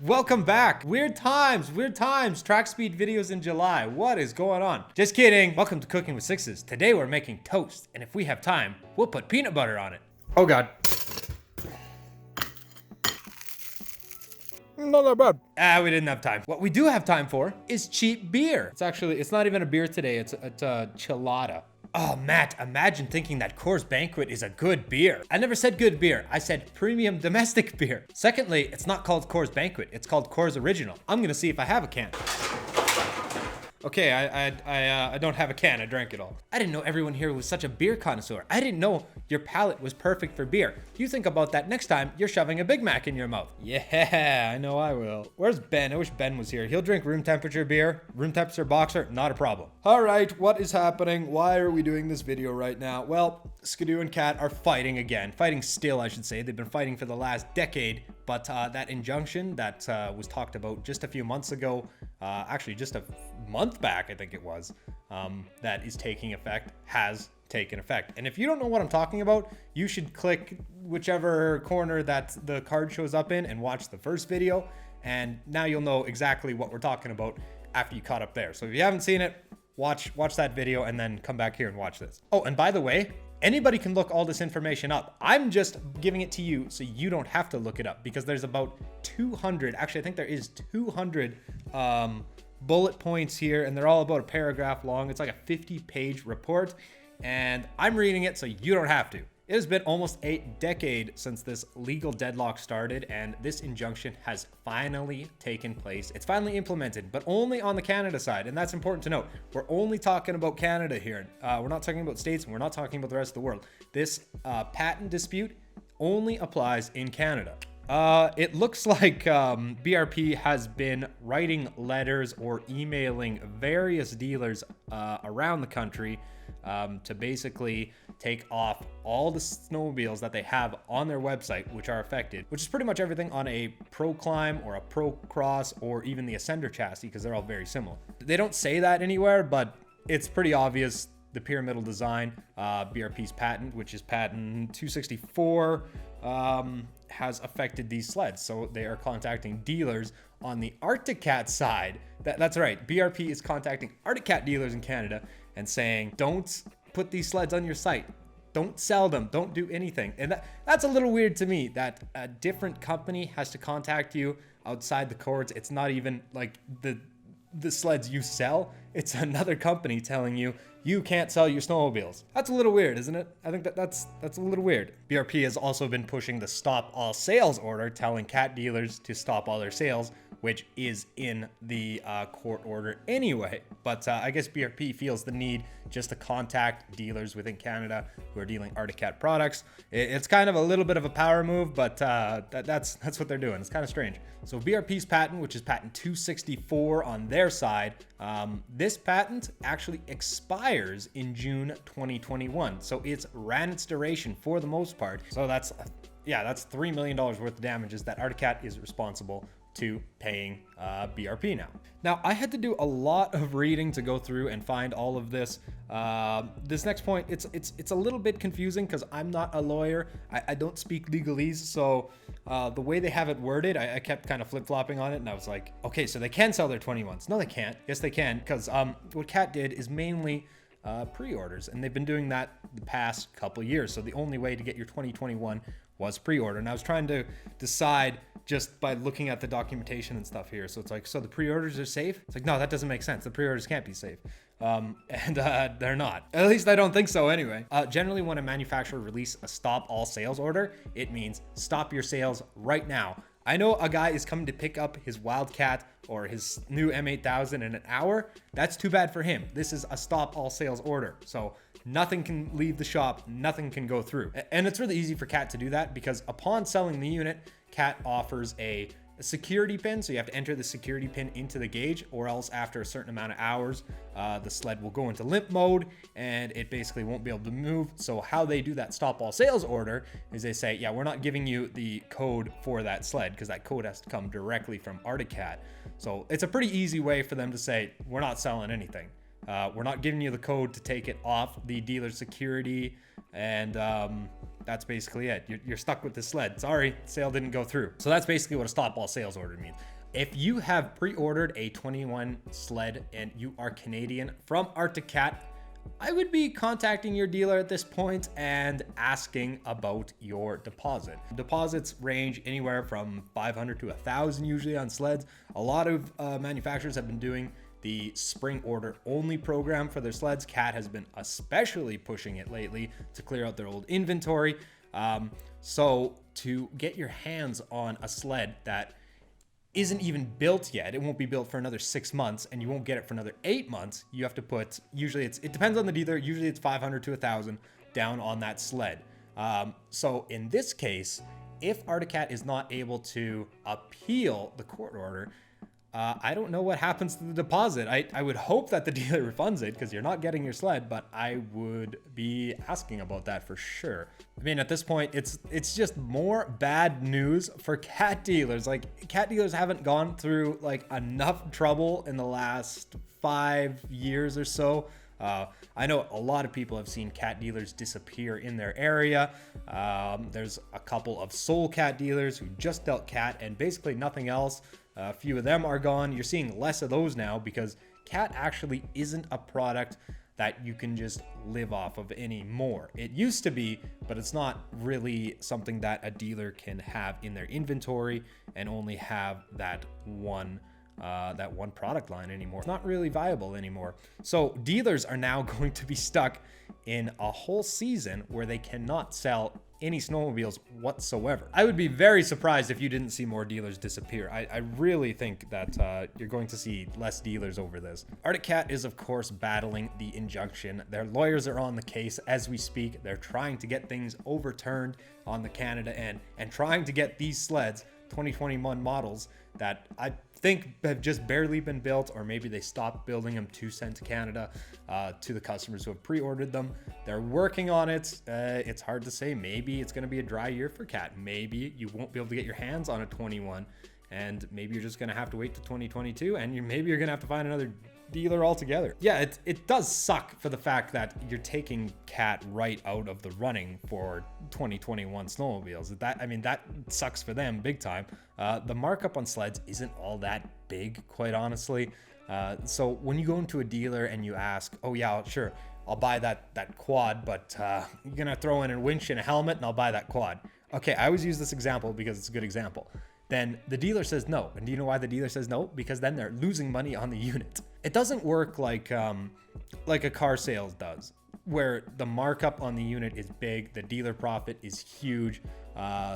Welcome back. Weird times. Track speed videos in July. What is going on? Just kidding. Welcome to Cooking with Syxxes. Today we're making toast, and if we have time, we'll put peanut butter on it. Oh God. Not that bad. We didn't have time. What we do have time for is cheap beer. It's not even a beer today. It's a chilada. Oh, Matt, imagine thinking that Coors Banquet is a good beer. I never said good beer. I said premium domestic beer. Secondly, it's not called Coors Banquet. It's called Coors Original. I'm gonna see if I have a can. Okay, I don't have a can. I drank it all. I didn't know everyone here was such a beer connoisseur. I didn't know your palate was perfect for beer. You think about that next time you're shoving a Big Mac in your mouth. Yeah, I know I will. Where's Ben? I wish Ben was here. He'll drink room temperature beer. Room temperature boxer, not a problem. All right, what is happening? Why are we doing this video right now? Well, Skidoo and Kat are fighting again. Fighting still, I should say. They've been fighting for the last decade. But that injunction that was talked about just a few months ago, actually just a month back, I think it was, that is taking effect, has taken effect. And if you don't know what I'm talking about, you should click whichever corner that the card shows up in and watch the first video. And now you'll know exactly what we're talking about after you caught up there. So if you haven't seen it, watch that video and then come back here and watch this. Oh, and by the way, anybody can look all this information up. I'm just giving it to you so you don't have to look it up, because there's about 200, actually I think there is 200 bullet points here, and they're all about a paragraph long. It's like a 50-page report, and I'm reading it so you don't have to. It has been almost a decade since this legal deadlock started, and this injunction has finally taken place. It's finally implemented, but only on the Canada side, and that's important to note. We're only talking about Canada here. We're not talking about states, and we're not talking about the rest of the world. This patent dispute only applies in Canada. It looks like BRP has been writing letters or emailing various dealers around the country to basically take off all the snowmobiles that they have on their website which are affected, which is pretty much everything on a Pro Climb or a Pro Cross or even the Ascender chassis, because they're all very similar. They don't say that anywhere, but it's pretty obvious. The pyramidal design, BRP's patent, which is patent 264, has affected these sleds. So they are contacting dealers on the Arctic Cat side. That's right. BRP is contacting Arctic Cat dealers in Canada and saying, don't put these sleds on your site. Don't sell them. Don't do anything. And that's a little weird to me, that a different company has to contact you outside the courts. It's not even like the sleds you sell. It's another company telling you you can't sell your snowmobiles. That's a little weird, isn't it? I think that's a little weird. BRP has also been pushing the stop all sales order, telling cat dealers to stop all their sales, which is in the court order anyway. But I guess BRP feels the need just to contact dealers within Canada who are dealing Arctic Cat products. It's kind of a little bit of a power move, but that's what they're doing. It's kind of strange. So BRP's patent, which is patent 264 on their side, this patent actually expires in June 2021. So it's ran its duration for the most part. So that's $3 million worth of damages that Arctic Cat is responsible to paying BRP now. Now, I had to do a lot of reading to go through and find all of this. This next point, it's a little bit confusing because I'm not a lawyer. I don't speak legalese, so the way they have it worded, I kept kind of flip-flopping on it, and I was like, okay, so they can sell their 21s. No, they can't. Yes, they can, because what Cat did is mainly pre-orders, and they've been doing that the past couple years. So the only way to get your 2021 was pre-order, and I was trying to decide just by looking at the documentation and stuff here. So it's like, so the pre-orders are safe? It's like, no, that doesn't make sense. The pre-orders can't be safe. And they're not. At least I don't think so anyway. Generally, when a manufacturer releases a stop all sales order, it means stop your sales right now. I know a guy is coming to pick up his Wildcat or his new M8000 in an hour. That's too bad for him. This is a stop all sales order. So nothing can leave the shop, nothing can go through. And it's really easy for Cat to do that, because upon selling the unit, Cat offers a security pin. So you have to enter the security pin into the gauge, or else after a certain amount of hours, the sled will go into limp mode and it basically won't be able to move. So how they do that stop all sales order is they say, yeah, we're not giving you the code for that sled, because that code has to come directly from Arctic Cat. So it's a pretty easy way for them to say, we're not selling anything. We're not giving you the code to take it off the dealer security, and that's basically it. You're stuck with the sled. Sorry, sale didn't go through. So that's basically what a stop all sales order means. If you have pre-ordered a 21 sled and you are Canadian from Arctic Cat, I would be contacting your dealer at this point and asking about your deposit. Deposits range anywhere from 500 to 1,000 usually on sleds. A lot of manufacturers have been doing the spring order only program for their sleds. Cat has been especially pushing it lately to clear out their old inventory. So to get your hands on a sled that isn't even built yet, it won't be built for another 6 months, and you won't get it for another 8 months, you have to put, usually it depends on the dealer, usually it's 500 to 1,000 down on that sled. So in this case, if Arctic Cat is not able to appeal the court order, I don't know what happens to the deposit. I would hope that the dealer refunds it because you're not getting your sled, but I would be asking about that for sure. I mean, at this point, it's just more bad news for cat dealers. Like, cat dealers haven't gone through like enough trouble in the last 5 years or so. I know a lot of people have seen cat dealers disappear in their area. There's a couple of sole cat dealers who just dealt cat and basically nothing else. A few of them are gone. You're seeing less of those now because cat actually isn't a product that you can just live off of anymore. It used to be, but it's not really something that a dealer can have in their inventory and only have that one product line anymore. It's not really viable anymore. So dealers are now going to be stuck in a whole season where they cannot sell any snowmobiles whatsoever. I would be very surprised if you didn't see more dealers disappear. I really think that you're going to see less dealers over this. Arctic Cat is of course battling the injunction. Their lawyers are on the case as we speak. They're trying to get things overturned on the Canada end and trying to get these sleds, 2021 models, that I think have just barely been built, or maybe they stopped building them to send to Canada to the customers who have pre-ordered them. They're working on it. It's hard to say. Maybe it's going to be a dry year for Cat. Maybe you won't be able to get your hands on a 21, and maybe you're just going to have to wait to 2022, and maybe you're going to have to find another dealer altogether. Yeah, it does suck for the fact that you're taking Cat right out of the running for 2021 snowmobiles. That sucks for them big time. The markup on sleds isn't all that big, quite honestly. So when you go into a dealer and you ask, oh yeah, sure, I'll buy that quad, but you're gonna throw in a winch and a helmet and I'll buy that quad. Okay, I always use this example because it's a good example. Then the dealer says no. And do you know why the dealer says no? Because then they're losing money on the unit. It doesn't work like a car sales does, where the markup on the unit is big, the dealer profit is huge.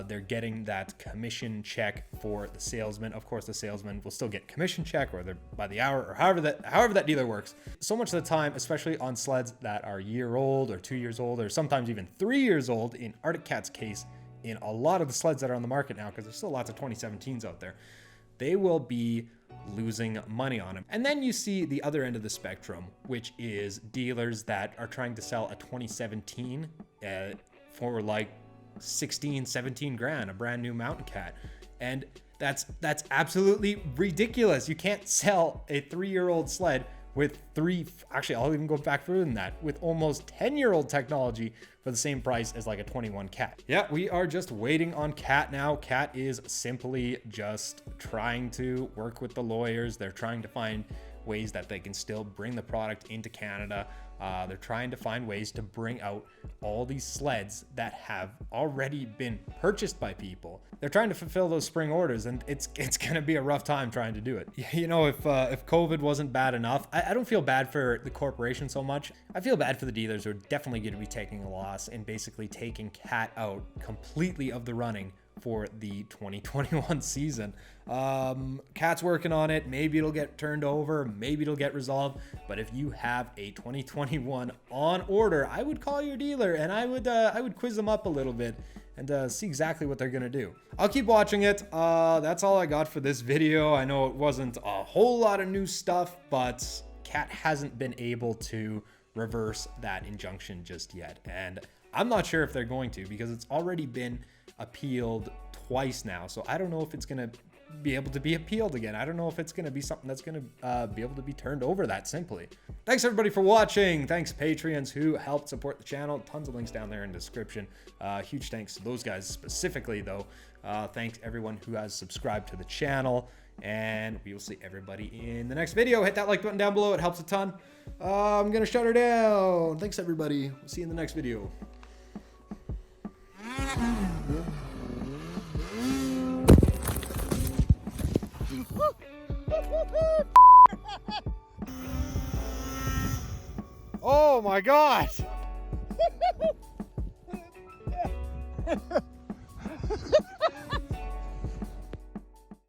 They're getting that commission check for the salesman. Of course, the salesman will still get commission check, or they're by the hour, or however that dealer works. So much of the time, especially on sleds that are a year old or 2 years old, or sometimes even 3 years old, in Arctic Cat's case, in a lot of the sleds that are on the market now, because there's still lots of 2017s out there, they will be losing money on them. And then you see the other end of the spectrum, which is dealers that are trying to sell a 2017 for like 16, 17 grand, a brand new mountain cat. And that's absolutely ridiculous. You can't sell a 3-year-old sled with actually I'll even go back further than that, with almost 10-year-old technology for the same price as like a 21 Cat. Yeah, we are just waiting on Cat now. Cat is simply just trying to work with the lawyers. They're trying to find ways that they can still bring the product into Canada. They're trying to find ways to bring out all these sleds that have already been purchased by people. They're trying to fulfill those spring orders, and it's going to be a rough time trying to do it. You know, if COVID wasn't bad enough, I don't feel bad for the corporation so much. I feel bad for the dealers who are definitely going to be taking a loss and basically taking Cat out completely of the running for the 2021 season. Cat's working on it. Maybe it'll get turned over, maybe it'll get resolved. But if you have a 2021 on order, I would call your dealer and I would quiz them up a little bit and see exactly what they're gonna do. I'll keep watching it. That's all I got for this video. I know it wasn't a whole lot of new stuff, but Cat hasn't been able to reverse that injunction just yet, and I'm not sure if they're going to, because it's already been appealed twice now. So I don't know if it's gonna be able to be appealed again. I don't know if it's going to be something that's going to be able to be turned over that simply. Thanks everybody for watching. Thanks Patreons who helped support the channel. Tons of links down there in the description. Huge thanks to those guys specifically though. Thanks everyone who has subscribed to the channel, and we will see everybody in the next video. Hit that like button down below. It helps a ton. I'm going to shut her down. Thanks everybody. We'll see you in the next video. Oh my God!